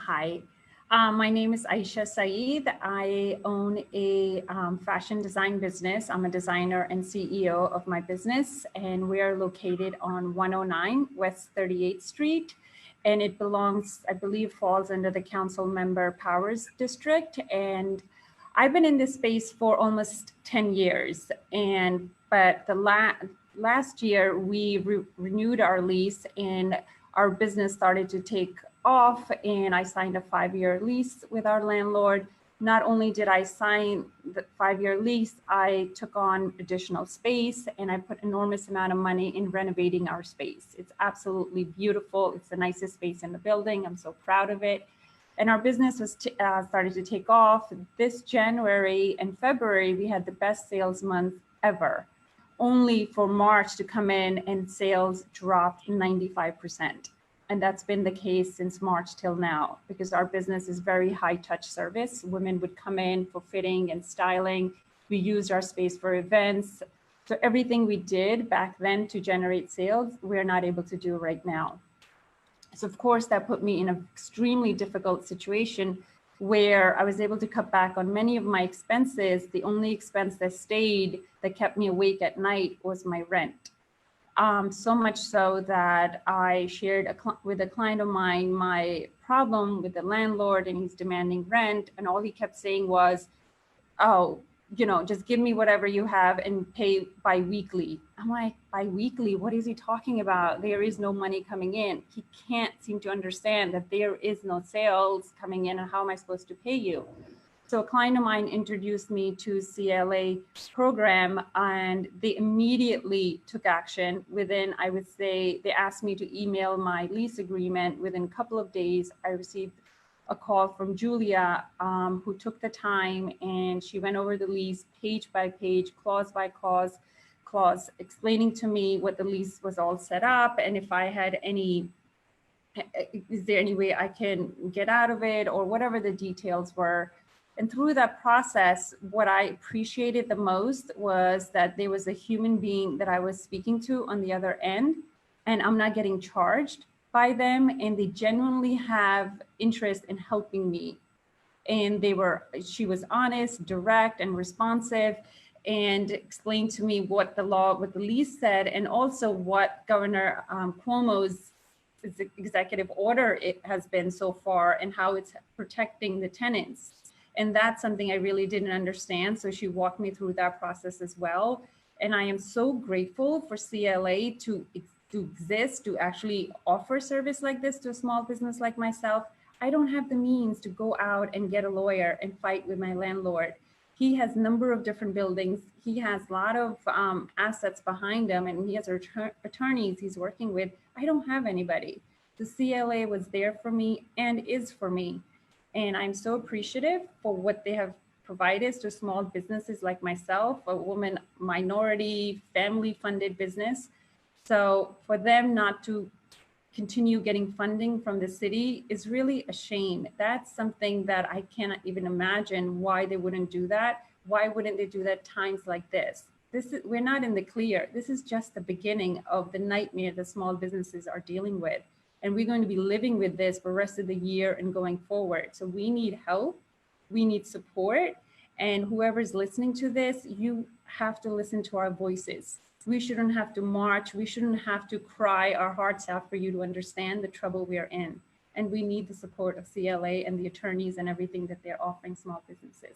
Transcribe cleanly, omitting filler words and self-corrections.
Hi, my name is Aysha Saeed. I own a fashion design business. I'm a designer and CEO of my business, and we are located on 109 West 38th Street. And it belongs, I believe, falls under the council member powers district. And I've been in this space for almost 10 years. But the last year, we renewed our lease and our business started to take off, and I signed a 5-year lease with our landlord. Not only did I sign the 5-year lease, I took on additional space and I put enormous amount of money in renovating our space. It's absolutely beautiful. It's the nicest space in the building. I'm so proud of it. And our business was started to take off. This January and February, we had the best sales month ever, only for March to come in and sales dropped 95%. And that's been the case since March till now, because our business is very high touch service. Women would come in for fitting and styling. We used our space for events. So everything we did back then to generate sales, we're not able to do right now. So of course that put me in an extremely difficult situation where I was able to cut back on many of my expenses. The only expense that stayed, that kept me awake at night, was my rent. So much so that I shared with a client of mine my problem with the landlord, and he's demanding rent. And all he kept saying was, oh, just give me whatever you have and pay bi-weekly. I'm like, bi-weekly? What is he talking about? There is no money coming in. He can't seem to understand that there is no sales coming in, and how am I supposed to pay you? So a client of mine introduced me to CLA program, and they immediately took action. Within, I would say, they asked me to email my lease agreement. Within a couple of days, I received a call from Julia, who took the time, and she went over the lease page by page, clause by clause, explaining to me what the lease was all set up, and if I had is there any way I can get out of it, or whatever the details were. And through that process, what I appreciated the most was that there was a human being that I was speaking to on the other end, and I'm not getting charged by them, and they genuinely have interest in helping me. And she was honest, direct, and responsive, and explained to me what the lease said, and also what Governor Cuomo's executive order it has been so far, and how it's protecting the tenants. And that's something I really didn't understand. So she walked me through that process as well. And I am so grateful for CLA to exist, to actually offer service like this to a small business like myself. I don't have the means to go out and get a lawyer and fight with my landlord. He has a number of different buildings. He has a lot of assets behind him, and he has attorneys he's working with. I don't have anybody. The CLA was there for me and is for me. And I'm so appreciative for what they have provided to small businesses like myself, a woman, minority, family-funded business. So for them not to continue getting funding from the city is really a shame. That's something that I cannot even imagine why they wouldn't do that. Why wouldn't they do that times like this? We're not in the clear. This is just the beginning of the nightmare that small businesses are dealing with. And we're going to be living with this for the rest of the year and going forward. So we need help, we need support. And whoever's listening to this, you have to listen to our voices. We shouldn't have to march. We shouldn't have to cry our hearts out for you to understand the trouble we are in. And we need the support of CLA and the attorneys and everything that they're offering small businesses.